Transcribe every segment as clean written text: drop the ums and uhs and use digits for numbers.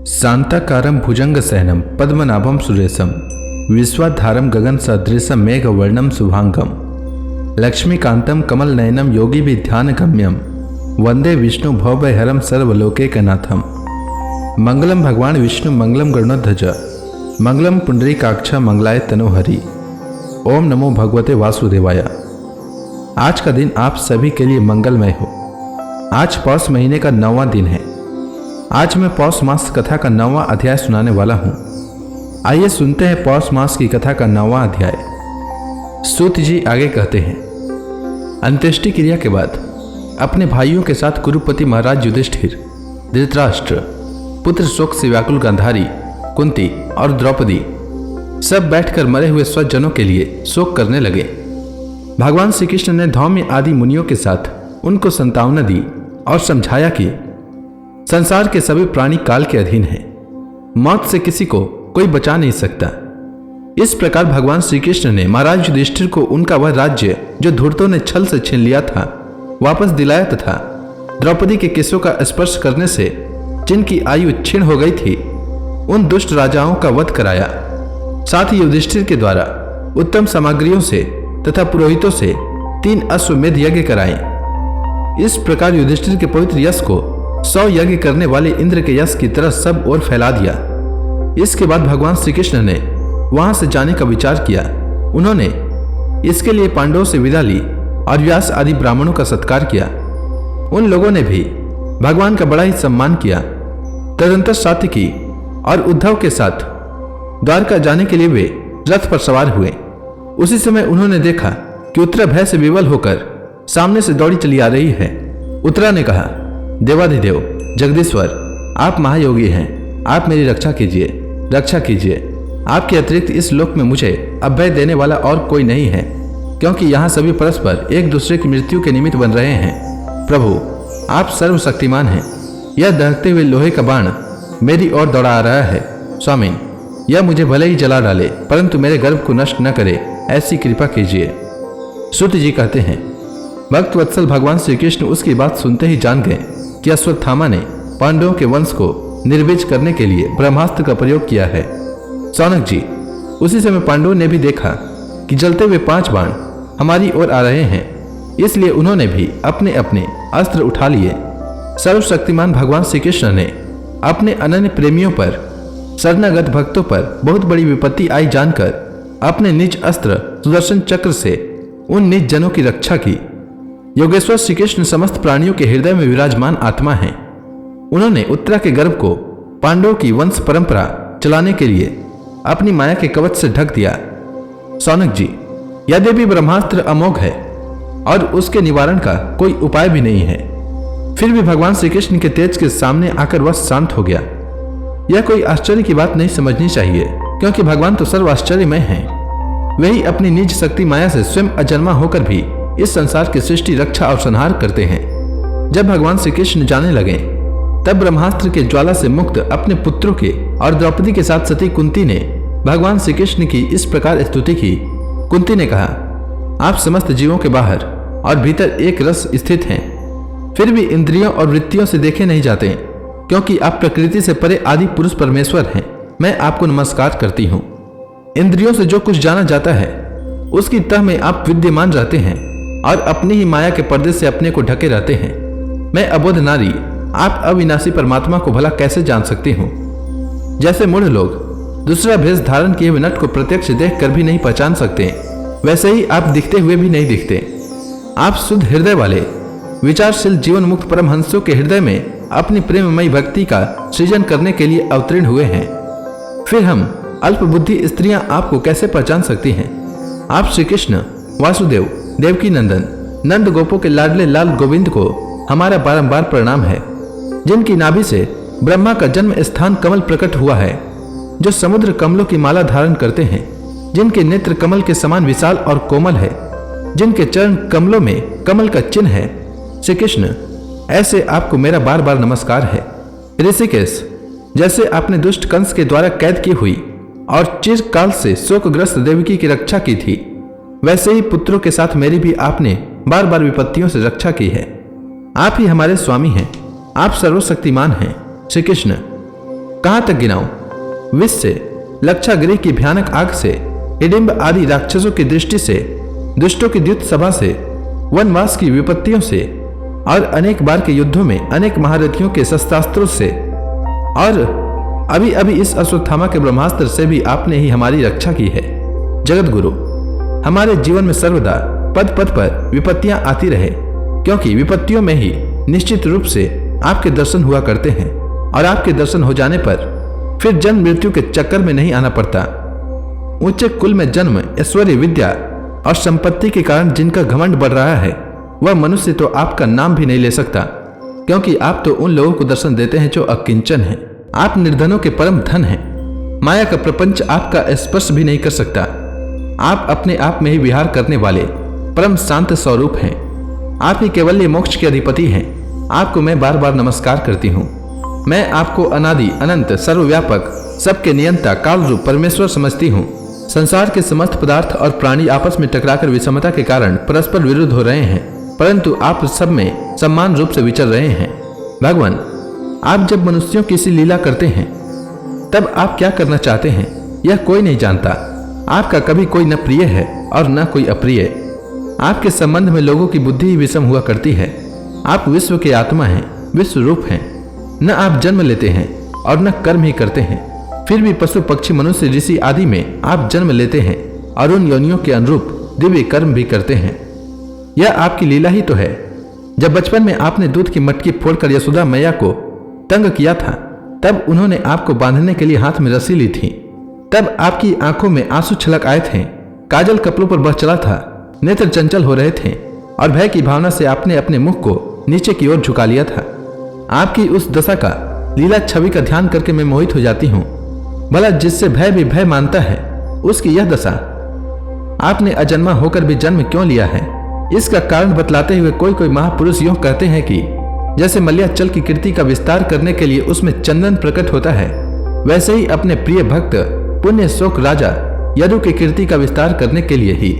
शांताकारं भुजंगशयनं पद्मनाभं सुरेशं विश्वाधारं गगनसदृशं मेघवर्णं शुभांगं लक्ष्मीकान्तं कमलनयनं योगिभिर्ध्यानगम्यं वंदे विष्णु भवभयहरं सर्वलोकैकनाथं। मंगलम भगवान विष्णु मंगलम गरुड़ध्वज मंगलम पुंडरीकाक्ष मंगलाय तनोहरि। ओम नमो भगवते वासुदेवाय। आज का दिन आप सभी के लिए मंगलमय हो। आज पौष महीने का 9वां दिन है। आज मैं पौष मास कथा का 9वां अध्याय सुनाने वाला हूँ। आइए सुनते हैं पौष मास की कथा का 9वां अध्याय। सूत जी आगे कहते हैं, अंत्येष्टि क्रिया के बाद अपने भाइयों के साथ कुरुपति महाराज युधिष्ठिर, धृतराष्ट्र, पुत्र शोक से व्याकुल गांधारी, कुंती और द्रौपदी सब बैठकर मरे हुए स्वजनों के लिए शोक करने लगे। भगवान श्री कृष्ण ने धौम्य आदि मुनियों के साथ उनको सांत्वना दी और समझाया कि संसार के सभी प्राणी काल के अधीन हैं। मौत से किसी को कोई बचा नहीं सकता। इस प्रकार भगवान श्री कृष्ण ने महाराज युधिष्ठिर को उनका वह राज्य जो धूर्तों ने छल से छीन लिया था वापस दिलाया तथा द्रौपदी के केशों का स्पर्श करने से जिनकी आयु क्षीण हो गई थी उन दुष्ट राजाओं का वध कराया। साथ ही युधिष्ठिर के द्वारा उत्तम सामग्रियों से तथा पुरोहितों से 3 अश्वमेध यज्ञ कराए। इस प्रकार युधिष्ठिर के पवित्र यश को 100 यज्ञ करने वाले इंद्र के यश की तरह सब ओर फैला दिया। इसके बाद भगवान श्री कृष्ण ने वहां से जाने का विचार किया। उन्होंने इसके लिए पांडवों से विदा ली और व्यास आदि ब्राह्मणों का सत्कार किया। उन लोगों ने भी भगवान का बड़ा ही सम्मान किया। तदंतर सात्विकी और उद्धव के साथ द्वारका जाने के लिए वे रथ पर सवार हुए। उसी समय उन्होंने देखा कि उत्तरा भय से विवल होकर सामने से दौड़ी चली आ रही है। उत्तरा ने कहा, देवाधिदेव जगदीश्वर, आप महायोगी हैं, आप मेरी रक्षा कीजिए, रक्षा कीजिए। आपके अतिरिक्त इस लोक में मुझे अभय देने वाला और कोई नहीं है, क्योंकि यहाँ सभी परस्पर एक दूसरे की मृत्यु के निमित्त बन रहे हैं। प्रभु, आप सर्वशक्तिमान हैं। यह दहकते हुए लोहे का बाण मेरी ओर दौड़ा आ रहा है। स्वामिन, यह मुझे भले ही जला डाले परंतु मेरे गर्भ को नष्ट न करे, ऐसी कृपा कीजिए। सूत जी कहते हैं, भक्त वत्सल भगवान श्री कृष्ण उसकी बात सुनते ही जान गए कि अश्वत्थामा ने पांडवों के वंश को निर्वीज करने के लिए ब्रह्मास्त्र का प्रयोग किया है। सौनक जी, उसी समय पांडवों ने भी देखा कि जलते हुए 5 बाण हमारी ओर आ रहे हैं, इसलिए उन्होंने भी अपने अपने अस्त्र उठा लिए। सर्वशक्तिमान भगवान श्री कृष्ण ने अपने अनन्य प्रेमियों पर, शरणागत भक्तों पर बहुत बड़ी विपत्ति आई जानकर अपने निज अस्त्र सुदर्शन चक्र से उन निज जनों की रक्षा की। योगेश्वर श्री कृष्ण समस्त प्राणियों के हृदय में विराजमान आत्मा हैं। उन्होंने उत्तरा के गर्भ को पांडवों की वंश परंपरा चलाने के लिए अपनी माया के कवच से ढक दिया। सौनक जी, यद्यपि ब्रह्मास्त्र अमोघ है और उसके निवारण का कोई उपाय भी नहीं है, फिर भी भगवान श्री कृष्ण के तेज के सामने आकर वह शांत हो गया। यह कोई आश्चर्य की बात नहीं समझनी चाहिए, क्योंकि भगवान तो सर्व आश्चर्यमय हैं। वही अपनी निज शक्ति माया से स्वयं अजन्मा होकर भी इस संसार की सृष्टि, रक्षा और संहार करते हैं। जब भगवान श्री कृष्ण जाने लगे तब ब्रह्मास्त्र के ज्वाला से मुक्त अपने पुत्रों के और द्रौपदी के साथ सती कुंती ने भगवान श्री कृष्ण की इस प्रकार स्तुति की। कुंती ने कहा, आप समस्त जीवों के बाहर और भीतर एक रस स्थित हैं, फिर भी इंद्रियों और वृत्तियों से देखे नहीं जाते, क्योंकि आप प्रकृति से परे आदि पुरुष परमेश्वर हैं। मैं आपको नमस्कार करती हूँ। इंद्रियों से जो कुछ जाना जाता है उसकी तह में आप विद्यमान रहते हैं और अपनी ही माया के पर्दे से अपने को ढके रहते हैं। मैं अबोध नारी, आप अविनाशी परमात्मा को भला कैसे जान सकती हूँ? जैसे मूढ़ लोग दूसरा भेष धारण किए हुए नट को प्रत्यक्ष देख कर भी नहीं पहचान सकते, वैसे ही आप दिखते हुए भी नहीं दिखते। आप शुद्ध हृदय वाले विचारशील जीवन मुक्त परमहंसों के हृदय में अपनी प्रेममयी भक्ति का सृजन करने के लिए अवतीर्ण हुए हैं। फिर हम अल्प बुद्धि स्त्रियां आपको कैसे पहचान सकती हैं? आप श्री कृष्ण, वासुदेव, देवकी नंदन, नंद गोपों के लाडले लाल गोविंद को हमारा बारंबार प्रणाम है, जिनकी नाभि से ब्रह्मा का जन्म स्थान कमल प्रकट हुआ है, जो समुद्र कमलों की माला धारण करते हैं, जिनके नेत्र कमल के समान विशाल और कोमल है, जिनके चरण कमलों में कमल का चिन्ह है। श्री कृष्ण, ऐसे आपको मेरा बार बार नमस्कार है। ऋषिकेश, जैसे आपने दुष्ट कंस के द्वारा कैद की हुई और चिरकाल से शोकग्रस्त देवकी की रक्षा की थी, वैसे ही पुत्रों के साथ मेरी भी आपने बार बार विपत्तियों से रक्षा की है। आप ही हमारे स्वामी हैं, आप सर्वशक्तिमान हैं। श्री कृष्ण, कहां तक गिनाऊं? विष से, लक्षागृह की भयानक आग से, हिडिंब आदि राक्षसों की दृष्टि से, दुष्टों की द्युत सभा से, वनवास की विपत्तियों से, और अनेक बार के युद्धों में अनेक महारथियों के शस्त्रास्त्रों से, और अभी अभी इस अश्वत्थामा के ब्रह्मास्त्र से भी आपने ही हमारी रक्षा की है। जगत गुरु, हमारे जीवन में सर्वदा पद पद पर विपत्तियां आती रहे, क्योंकि विपत्तियों में ही निश्चित रूप से आपके दर्शन हुआ करते हैं, और आपके दर्शन हो जाने पर फिर जन्म मृत्यु के चक्कर में नहीं आना पड़ता। ऊंचे कुल में जन्म, ऐश्वर्य, विद्या और संपत्ति के कारण जिनका घमंड बढ़ रहा है, वह मनुष्य तो आपका नाम भी नहीं ले सकता, क्योंकि आप तो उन लोगों को दर्शन देते हैं जो अकिंचन हैं। आप निर्धनों के परम धन हैं। माया का प्रपंच आपका स्पर्श भी नहीं कर सकता। आप अपने आप में ही विहार करने वाले परम शांत स्वरूप हैं। आप ही केवल मोक्ष के अधिपति हैं। आपको मैं बार बार नमस्कार करती हूँ। मैं आपको अनादि, अनंत, सर्वव्यापक, सबके नियंता, काल रूप परमेश्वर समझती हूँ। संसार के समस्त पदार्थ और प्राणी आपस में टकराकर विषमता के कारण परस्पर विरुद्ध हो रहे हैं, परंतु आप सब में समान रूप से विचर रहे हैं। भगवान, आप जब मनुष्यों की सी लीला करते हैं, तब आप क्या करना चाहते हैं यह कोई नहीं जानता। आपका कभी कोई न प्रिय है और न कोई अप्रिय। आपके संबंध में लोगों की बुद्धि ही विषम हुआ करती है। आप विश्व के आत्मा हैं, विश्व रूप हैं। न आप जन्म लेते हैं और न कर्म ही करते हैं, फिर भी पशु, पक्षी, मनुष्य, ऋषि आदि में आप जन्म लेते हैं और उन योनियों के अनुरूप दिव्य कर्म भी करते हैं। यह आपकी लीला ही तो है। जब बचपन में आपने दूध की मटकी फोड़कर यशोदा मैया को तंग किया था, तब उन्होंने आपको बांधने के लिए हाथ में रस्सी ली थी। तब आपकी आंखों में आंसू छलक आए थे, काजल कपड़ों पर बह चला था, नेत्र चंचल हो रहे थे और भय की भावना से आपने अपने मुख को नीचे की ओर झुका लिया था। आपकी उस दशा का, लीला छवि का ध्यान करके मैं मोहित हो जाती हूँ। भला जिससे भय भी भय मानता है, उसकी यह दशा। आपने अजन्मा होकर भी जन्म क्यों लिया है, इसका कारण बतलाते हुए कोई कोई महापुरुष यूं कहते हैं कि जैसे मलयाचल की कीर्ति का विस्तार करने के लिए उसमें चंदन प्रकट होता है, वैसे ही अपने प्रिय भक्त पुण्य शोक राजा यदु की कीर्ति का विस्तार करने के लिए ही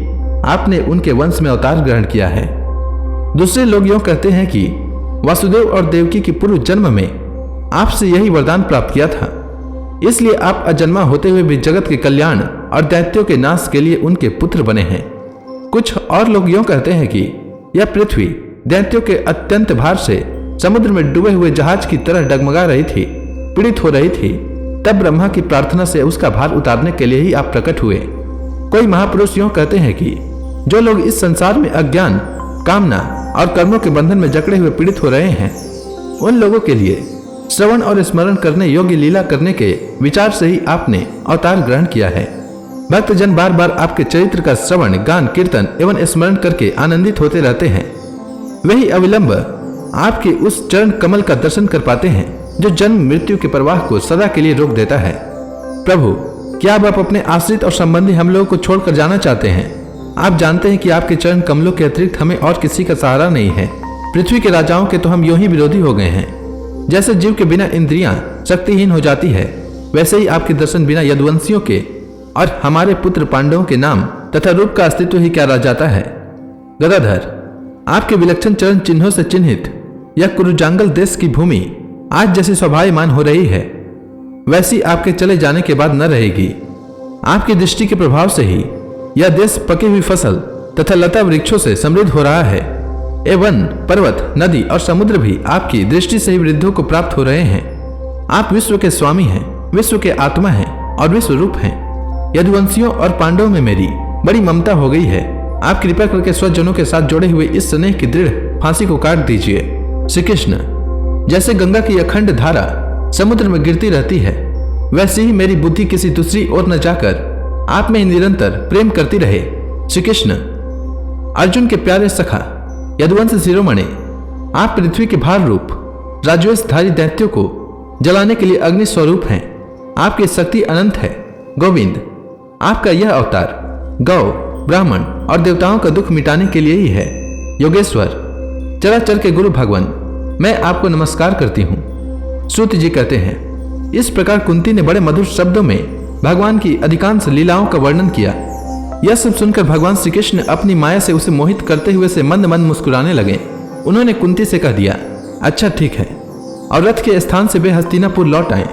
आपने उनके वंश में अवतार ग्रहण किया है। दूसरे लोग यूं कहते हैं कि वासुदेव और देवकी की पूर्व जन्म में आपसे यही वरदान प्राप्त किया था, इसलिए आप अजन्मा होते हुए भी जगत के कल्याण और दैत्यों के नाश के लिए उनके पुत्र बने हैं। कुछ और लोग यूं कहते हैं कि यह पृथ्वी दैत्यों के अत्यंत भार से समुद्र में डूबे हुए जहाज की तरह डगमगा रही थी, पीड़ित हो रही थी। तब ब्रह्मा की प्रार्थना से उसका भार उतारने के लिए ही आप प्रकट हुए। कोई महापुरुष यूं कहते हैं कि जो लोग इस संसार में अज्ञान, कामना और कर्मों के बंधन में जकड़े हुए पीड़ित हो रहे हैं, उन लोगों के लिए श्रवण और स्मरण करने योग्य लीला करने के विचार से ही आपने अवतार ग्रहण किया है। भक्तजन बार बार आपके चरित्र का श्रवण, गान, कीर्तन एवं स्मरण करके आनंदित होते रहते हैं। वही अविलंब आपके उस चरण कमल का दर्शन कर पाते हैं जो जन्म मृत्यु के प्रवाह को सदा के लिए रोक देता है। प्रभु, क्या आप अपने आश्रित और संबंधी हम लोगों को छोड़कर जाना चाहते हैं? आप जानते हैं कि आपके चरण कमलों के अतिरिक्त हमें और किसी का सहारा नहीं है। पृथ्वी के राजाओं के तो हम यूं ही विरोधी हो गए हैं। जैसे जीव के बिना इंद्रियां शक्तिहीन हो जाती है, वैसे ही आपके दर्शन बिना यदुवंशियों के और हमारे पुत्र पांडवों के नाम तथा रूप का अस्तित्व ही क्या रह जाता है। गदाधर, आपके विलक्षण चरण चिन्हों से चिन्हित यह कुरुजांगल देश की भूमि आज जैसी स्वाभाविमान हो रही है, वैसी आपके चले जाने के बाद न रहेगी। आपकी दृष्टि के प्रभाव से ही यह देश पकी हुई फसल तथा लता वृक्षों से समृद्ध हो रहा है। वन, पर्वत, नदी और समुद्र भी आपकी दृष्टि से ही वृद्धों को प्राप्त हो रहे हैं। आप विश्व के स्वामी हैं, विश्व के आत्मा हैं और विश्व रूप हैं। यदुवंशियों और पांडवों में मेरी बड़ी ममता हो गई है। आप कृपा करके स्वजनों के साथ जोड़े हुए इस स्नेह की दृढ़ फांसी को काट दीजिए। श्री कृष्ण, जैसे गंगा की अखंड धारा समुद्र में गिरती रहती है, वैसे ही मेरी बुद्धि किसी दूसरी ओर न जाकर आप में निरंतर प्रेम करती रहे। श्री कृष्ण, अर्जुन के प्यारे सखा यदुवंश शिरोमणि, आप पृथ्वी के भार रूप राजवेशधारी दैत्यों को जलाने के लिए अग्नि स्वरूप हैं। आपकी शक्ति अनंत है। गोविंद, आपका यह अवतार गौ, ब्राह्मण और देवताओं का दुख मिटाने के लिए ही है। योगेश्वर, चराचर के गुरु भगवान, मैं आपको नमस्कार करती हूँ। श्रुति जी कहते हैं, इस प्रकार कुंती ने बड़े मधुर शब्दों में भगवान की अधिकांश लीलाओं का वर्णन किया। यह सब सुनकर भगवान श्री कृष्ण अपनी माया से उसे मोहित करते हुए से मंद मंद मुस्कुराने लगे। उन्होंने कुंती से कह दिया, अच्छा ठीक है, और रथ के स्थान से वे हस्तिनापुर लौट आए।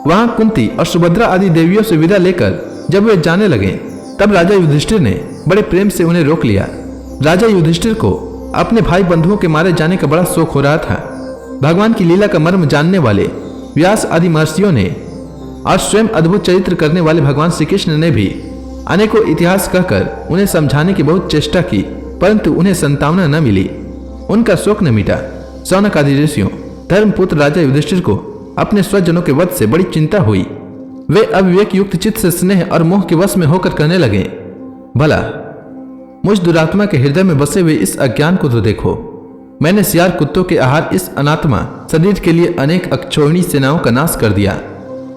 वहां कुंती और सुभद्रा आदि देवियों से विदा लेकर जब वे जाने लगे तब राजा युधिष्ठिर ने बड़े प्रेम से उन्हें रोक लिया। राजा युधिष्ठिर को अपने भाई बंधुओं के मारे जाने का बड़ा शौक हो रहा था। भगवान की लीला का मर्म जानने वाले व्यास आदि महर्षियों ने और स्वयं अद्भुत चरित्र करने वाले भगवान श्री कृष्ण ने भी अनेकों इतिहास कहकर उन्हें समझाने की बहुत चेष्टा की, परंतु उन्हें संतावना न मिली। उनका शोक न मिटा। शौनक आदि ऋषियों धर्मपुत्र राजा युधिष्ठिर को अपने स्वजनों के वध से बड़ी चिंता हुई। वे अविवेक युक्त चित्त से स्नेह और मोह के वश में होकर कहने लगे, भला मुझ दुरात्मा के हृदय में बसे हुए इस अज्ञान को तो देखो। मैंने सियार कुत्तों के आहार इस अनात्मा शरीर के लिए अनेक अक्षोहिणी सेनाओं का नाश कर दिया।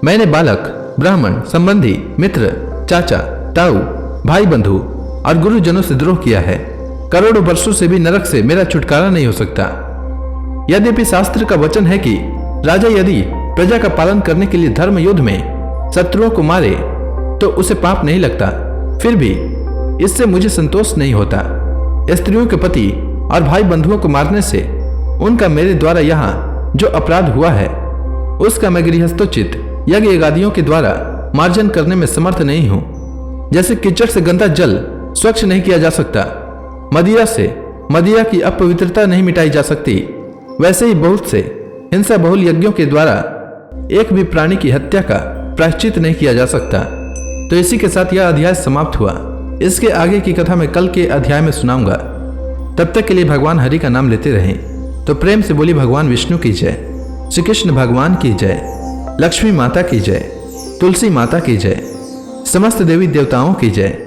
मैंने बालक, ब्राह्मण, संबंधी, मित्र, चाचा, ताऊ, भाई बंधु और गुरुजनों से द्रोह किया है। करोड़ों वर्षों से भी नरक से मेरा छुटकारा नहीं हो सकता। यद्यपि शास्त्र का वचन है कि राजा यदि प्रजा का पालन करने के लिए धर्म युद्ध में शत्रुओं को मारे तो उसे पाप नहीं लगता, फिर भी इससे मुझे संतोष नहीं होता। स्त्रियों के पति और भाई बंधुओं को मारने से उनका मेरे द्वारा यहाँ जो अपराध हुआ है उसका मैं गृहस्थोचित यज्ञ यज्ञादियों के द्वारा मार्जन करने में समर्थ नहीं हूँ। जैसे कीचड़ से गंदा जल स्वच्छ नहीं किया जा सकता, मदिरा से मदिरा की अपवित्रता नहीं मिटाई जा सकती, वैसे ही बहुत से हिंसा बहुल यज्ञों के द्वारा एक भी प्राणी की हत्या का प्रायश्चित नहीं किया जा सकता। तो इसी के साथ यह अध्याय समाप्त हुआ। इसके आगे की कथा मैं कल के अध्याय में सुनाऊंगा। तब तक के लिए भगवान हरि का नाम लेते रहें। तो प्रेम से बोली भगवान विष्णु की जय, श्री कृष्ण भगवान की जय, लक्ष्मी माता की जय, तुलसी माता की जय, समस्त देवी देवताओं की जय।